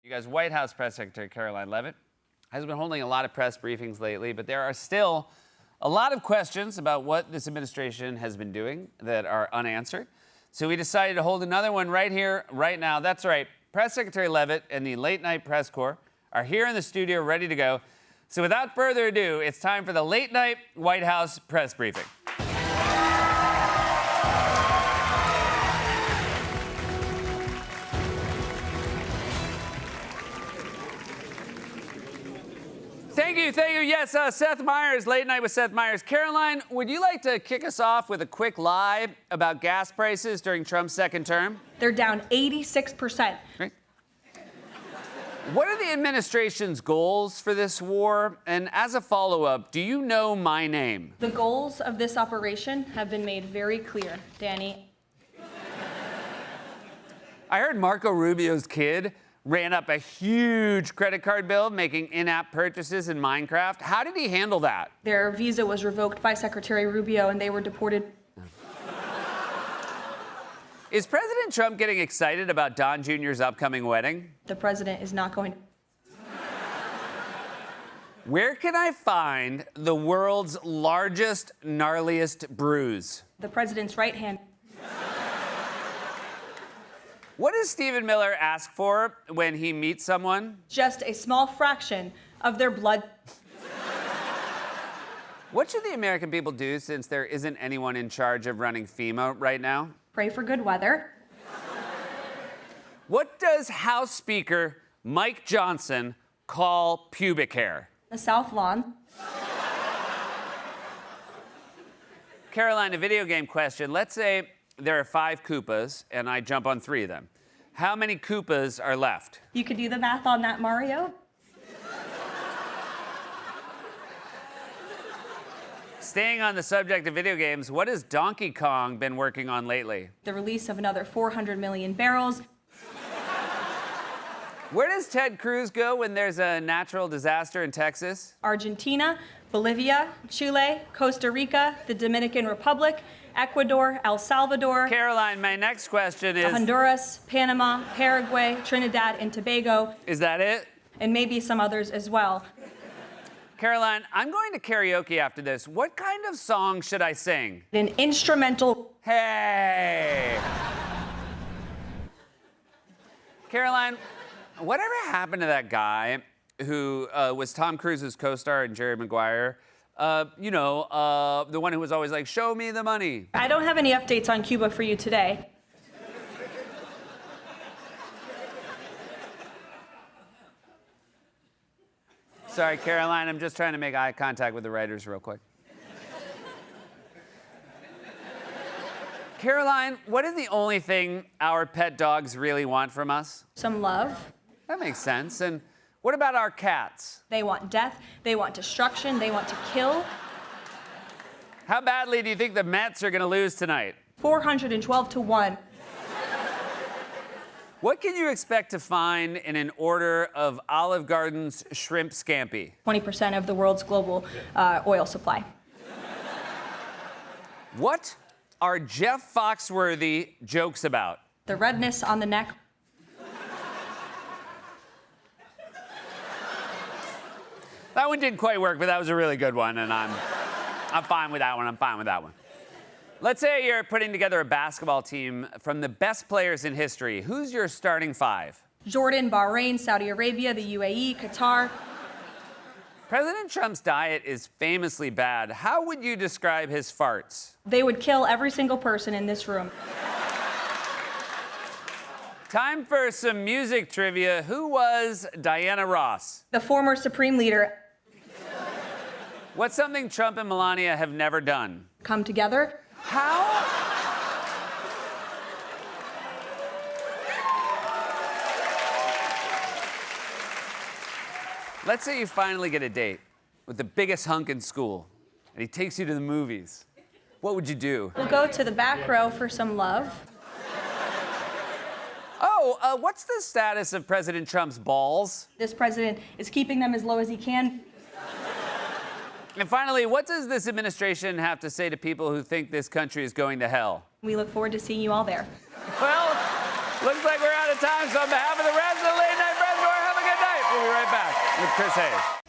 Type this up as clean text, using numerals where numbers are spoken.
You guys, White House Press Secretary Karoline Leavitt has been holding a lot of press briefings lately, but there are still a lot of questions about what this administration has been doing that are unanswered. So we decided to hold another one right here, right now. That's right. Press Secretary Leavitt and the Late Night Press Corps are here in the studio ready to go. So without further ado, it's time for the Late Night White House Press Briefing. Thank you. Yes, Seth Meyers, Late Night with Seth Meyers. Karoline, would you like to kick us off with a quick lie about gas prices during Trump's second term? They're down 86%. Great. What are the administration's goals for this war? And as a follow-up, do you know my name? The goals of this operation have been made very clear, Danny. I heard Marco Rubio's kid ran up a huge credit card bill making in-app purchases in Minecraft. How did he handle that? Their visa was revoked by Secretary Rubio and they were deported. Is President Trump getting excited about Don Jr.'s upcoming wedding? The president is not going to. Where can I find the world's largest, gnarliest bruise? The president's right hand. What does Stephen Miller ask for when he meets someone? Just a small fraction of their blood. What should the American people do since there isn't anyone in charge of running FEMA right now? Pray for good weather. What does House Speaker Mike Johnson call pubic hair? The South Lawn. Karoline, a video game question. Let's say there are 5 Koopas, and I jump on 3 of them. How many Koopas are left? You could do the math on that, Mario. Staying on the subject of video games, what has Donkey Kong been working on lately? The release of another 400 million barrels. Where does Ted Cruz go when there's a natural disaster in Texas? Argentina, Bolivia, Chile, Costa Rica, the Dominican Republic, Ecuador, El Salvador. Karoline, my next question is... Honduras, Panama, Paraguay, Trinidad, and Tobago. Is that it? And maybe some others as well. Karoline, I'm going to karaoke after this. What kind of song should I sing? An instrumental. Hey! Karoline, whatever happened to that guy who was Tom Cruise's co-star in Jerry Maguire? The one who was always like, show me the money. I don't have any updates on Cuba for you today. Sorry, Karoline, I'm just trying to make eye contact with the writers real quick. Karoline, what is the only thing our pet dogs really want from us? Some love. That makes sense. And what about our cats? They want death, they want destruction, they want to kill. How badly do you think the Mets are going to lose tonight? 412-1. What can you expect to find in an order of Olive Garden's shrimp scampi? 20% of the world's global oil supply. What are Jeff Foxworthy jokes about? The redness on the neck. That one didn't quite work, but that was a really good one, and I'm fine with that one. Let's say you're putting together a basketball team from the best players in history. Who's your starting 5? Jordan, Bahrain, Saudi Arabia, the UAE, Qatar. President Trump's diet is famously bad. How would you describe his farts? They would kill every single person in this room. Time for some music trivia. Who was Diana Ross? The former Supreme Leader. What's something Trump and Melania have never done? Come together. How? Let's say you finally get a date with the biggest hunk in school, and he takes you to the movies. What would you do? We'll go to the back row for some love. Oh, what's the status of President Trump's balls? This president is keeping them as low as he can. And finally, what does this administration have to say to people who think this country is going to hell? We look forward to seeing you all there. Well, looks like we're out of time, so on behalf of the rest of the Late Night Press Corps, right back with Chris Hayes.